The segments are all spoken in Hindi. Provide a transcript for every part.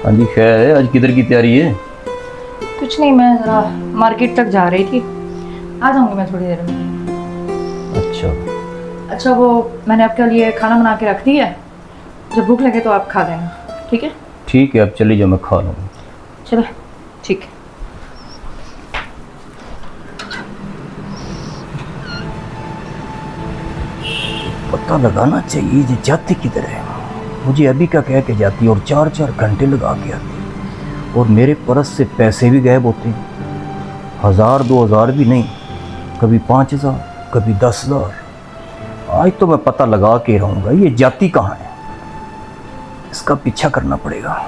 हाँ जी, खैर है। आज किधर की तैयारी है? कुछ नहीं, मैं ज़रा मार्केट तक जा रही थी। आ जाऊंगी मैं थोड़ी देर में। अच्छा। अच्छा, वो मैंने आपके लिए खाना बना के रख दिया है। जब भूख लगे तो आप खा लेना, ठीक है? ठीक है, अब चली जाओ, मैं खा लूँगा। चलो, ठीक है। पता लगाना चाहिए ये जाती किधर है। मुझे अभी का कह के जाती और 4-4 घंटे लगा के आती, और मेरे पर्स से पैसे भी गायब होते हैं। 1000-2000 भी नहीं, कभी 5000, कभी 10,000। आज तो मैं पता लगा के रहूँगा ये जाती कहाँ है। इसका पीछा करना पड़ेगा।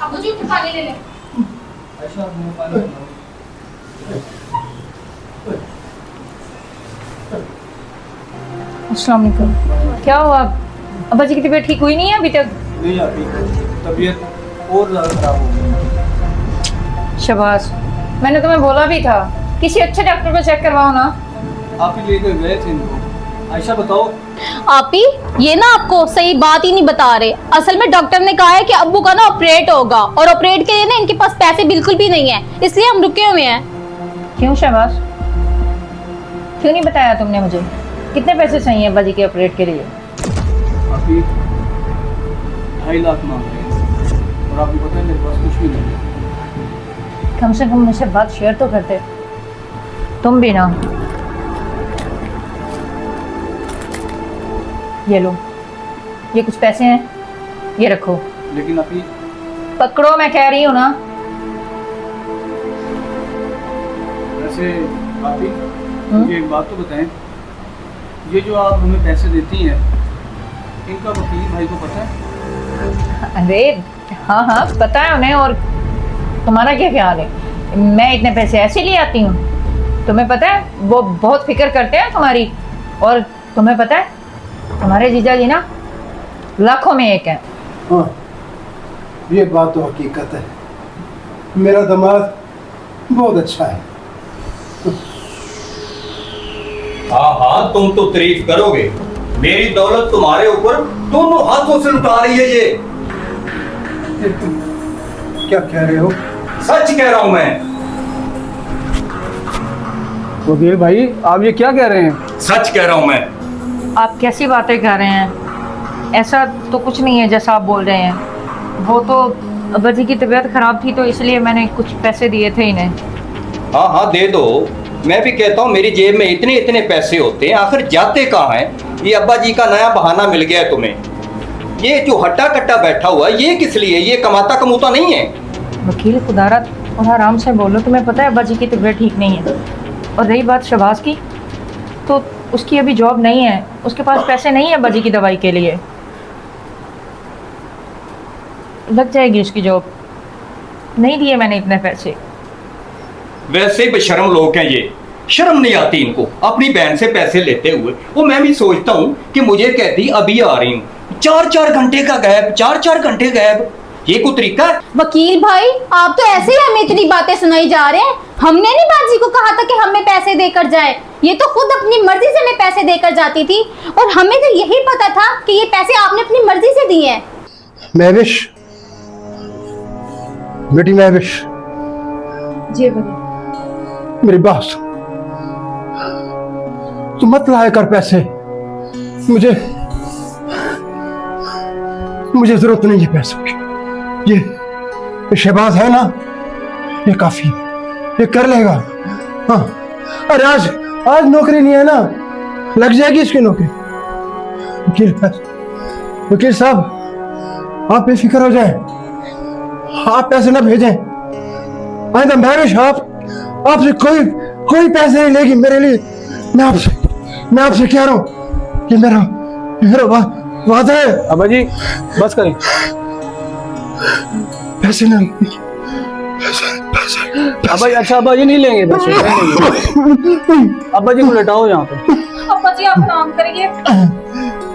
अबू जी पानी ले लें। अस्सलाम वालेकुम। क्या हुआ? अब्बा जी की तबीयत ठीक हुई नहीं है अभी तक? नहीं आती, तबीयत और ज़्यादा ख़राब हो गई। शाबाश, मैंने तुम्हें बोला भी था किसी अच्छे डॉक्टर को चेक करवाओ ना। आप ही लेकर गए थे इनको। आयशा बताओ। आप ही ये ना आपको सही बात ही नहीं बता रहे। असल में डॉक्टर ने कहा है कि अब्बू का ना ऑपरेट होगा, और ऑपरेट के लिए ना इनके पास पैसे बिल्कुल भी नहीं है, इसलिए हम रुके हुए हैं। क्यों शाबाश, क्यों नहीं बताया तुमने मुझे? कितने पैसे चाहिए अब्बा जी के ऑपरेट के लिए? आप ही 2.5 लाख मांग रहे हैं, और आपको पता है मेरे पास कुछ भी नहीं है। कम से कम मुझसे बात शेयर तो करते। तुम भी ना। ये लो, ये कुछ पैसे हैं, ये रखो। लेकिन आप ही पकड़ो, मैं कह रही हूँ ना। वैसे आप ही मुझे एक बात तो बताएं, ये जो आप हमें पैसे देती हैं, इनका वकील भाई को पता है? अरे हाँ हाँ, पता है उन्हें। और तुम्हारा क्या ख्याल है, मैं इतने पैसे ऐसे ले आती हूँ? तुम्हें पता है वो बहुत फिक्र करते हैं तुम्हारी। और तुम्हें पता है तुम्हारे जीजा जी ना लाखों में एक है। हाँ, ये बात तो हकीकत है। मेरा दामाद बहुत अच्छा है। हाँ हाँ, तुम तो तारीफ करोगे। मेरी दौलत तुम्हारे ऊपर दोनों हाथों से लुटा रही है। ये तुम क्या कह रहे हो? सच कह रहा हूं मैं। वकील भाई, आप ये क्या कह रहे हैं? सच कह रहा हूं मैं। आप कैसी बातें कर रहे हैं? ऐसा तो कुछ नहीं है जैसा आप बोल रहे हैं। वो तो अब्बा जी की तबीयत खराब थी तो इसलिए मैंने कुछ पैसे दिए थे इन्हें। हाँ हाँ, दे दो। मैं भी कहता हूँ मेरी जेब में इतने इतने पैसे होते हैं, आखिर जाते कहाँ हैं? ये अब्बा जी का नया बहाना मिल गया है तुम्हें। ये जो हट्टा कट्टा बैठा हुआ है, ये किस लिए? ये कमाता कमूता नहीं है। वकील खुदारा और आराम से बोलो। तुम्हें पता है अब्बा जी की तबीयत ठीक नहीं है। और रही बात शहबाज की, तो उसकी अभी जॉब नहीं है, उसके पास पैसे नहीं है अब्बा जी की दवाई के लिए। लग जाएगी उसकी जॉब। नहीं दिए मैंने इतने पैसे। वैसे ही बेशर्म लोग हैं ये। शर्म नहीं आती इनको अपनी बहन से पैसे लेते हुए। वो मैं भी सोचता हूँ कि मुझे कहती अभी आ रही हूँ, 4-4 घंटे का गैप, 4-4 घंटे गैप। ये कोई तरीका है? वकील भाई, आप तो ऐसे ही हमें इतनी बातें सुनाई जा रहे हैं। हमने नहीं बाजी को कहा था कि हमें पैसे देकर जाए। ये तो खुद अपनी मर्जी से हमें पैसे देकर जाती थी, और हमें तो यही पता था कि ये पैसे आपने अपनी मर्जी से दिए हैं। महविश, बेटी महविश, जी बोलिए। मेरी बात सुन। तू मत लाया कर पैसे। मुझे जरूरत नहीं है पैसों की। ये शहबाज है ना, ये काफी है, ये कर लेगा। हाँ, अरे आज आज नौकरी नहीं है ना, लग जाएगी इसकी नौकरी। वकील साहब, आप बेफिक्र हो जाए, आप पैसे ना भेजें। आइंदा महविश आपसे कोई पैसे नहीं लेगी मेरे लिए। मैं आपसे कह रहा हूँ कि मेरा वादा है। अब्बा जी बस करें। पैसे ना अब्बा जी, अच्छा अब्बा जी नहीं लेंगे पैसे, नहीं लेंगे। अब्बा जी को लेटाओ यहाँ पे। अब्बा जी आप आराम करिए।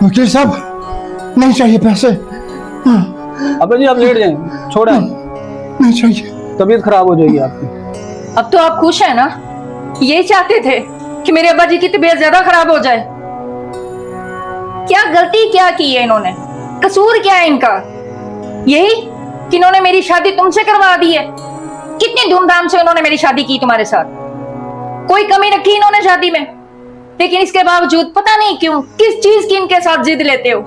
वकील साहब, नहीं चाहिए पैसे। अब्बा जी आप लेट जाएं, छोड़ा नहीं चाहिए, तबीयत खराब हो जाएगी आपकी। अब तो आप खुश हैं ना? यही चाहते थे कि मेरे अब्बा जी की तबीयत ज्यादा खराब हो जाए। क्या गलती क्या की है इन्होंने? कसूर क्या है इनका? यही कि इन्होंने मेरी शादी तुमसे करवा दी है। कितनी धूमधाम से इन्होंने मेरी शादी की तुम्हारे साथ, कोई कमी रखी इन्होंने शादी में, लेकिन इसके बावजूद पता नहीं क्यों किस चीज की इनके साथ जिद लेते हो।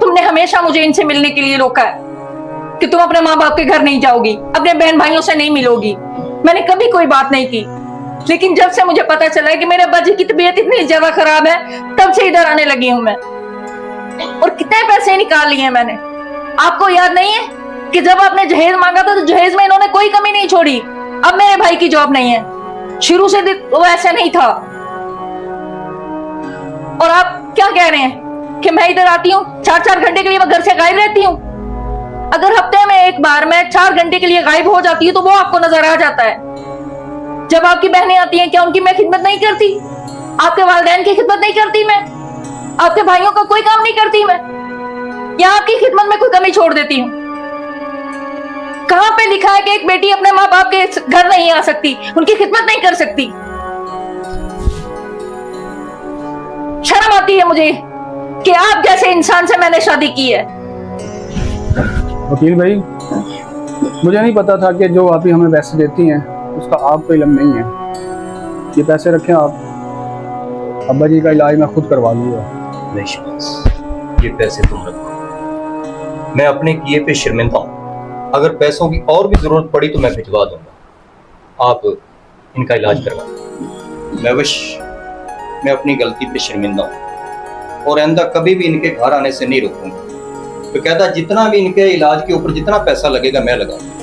तुमने हमेशा मुझे इनसे मिलने के लिए रोका है कि तुम अपने माँ बाप के घर नहीं जाओगी, अपने बहन भाइयों से नहीं मिलोगी। मैंने कभी कोई बात नहीं की, लेकिन जब से मुझे पता चला है कि मेरे अब्बा जी की तबीयत इतनी ज्यादा खराब है, तब से इधर आने लगी हूं मैं। और कितने पैसे निकाल लिए मैंने, आपको याद नहीं है कि जब आपने जहेज मांगा था तो जहेज में इन्होंने कोई कमी नहीं छोड़ी। अब मेरे भाई की जॉब नहीं है, शुरू से वो ऐसा नहीं था। और आप क्या कह रहे हैं कि मैं इधर आती हूँ 4-4 घंटे के लिए, मैं घर से गायब रहती हूँ। अगर हफ्ते में एक बार मैं 4 घंटे के लिए गायब हो जाती हूँ तो वो आपको नजर आ जाता है। जब आपकी बहनें आती हैं, क्या उनकी मैं खिदमत नहीं करती? आपके वालिदैन की खिदमत नहीं करती मैं? आपके भाइयों का कोई काम नहीं करती मैं? या आपकी खिदमत में कोई कमी छोड़ देती हूँ? कहां पे लिखा है कि एक बेटी अपने माँ बाप के घर नहीं आ सकती, उनकी खिदमत नहीं कर सकती? शर्म आती है मुझे कि आप जैसे इंसान से मैंने शादी की है। वकील भाई, मुझे नहीं पता था कि जो आप ही हमें पैसे देती हैं उसका आपको इल्म नहीं है। ये पैसे रखें आप, अब्बा जी का इलाज मैं खुद करवा लूँगा। नहीं शबाज, ये पैसे तुम रखो, मैं अपने किए पे शर्मिंदा हूँ। अगर पैसों की और भी जरूरत पड़ी तो मैं भिजवा दूंगा, आप इनका इलाज करवा। मैं अपनी गलती पे शर्मिंदा हूँ और आइंदा कभी भी इनके घर आने से नहीं रोकूंगा। तो कहता जितना भी इनके इलाज के ऊपर जितना पैसा लगेगा मैं लगाऊंगा।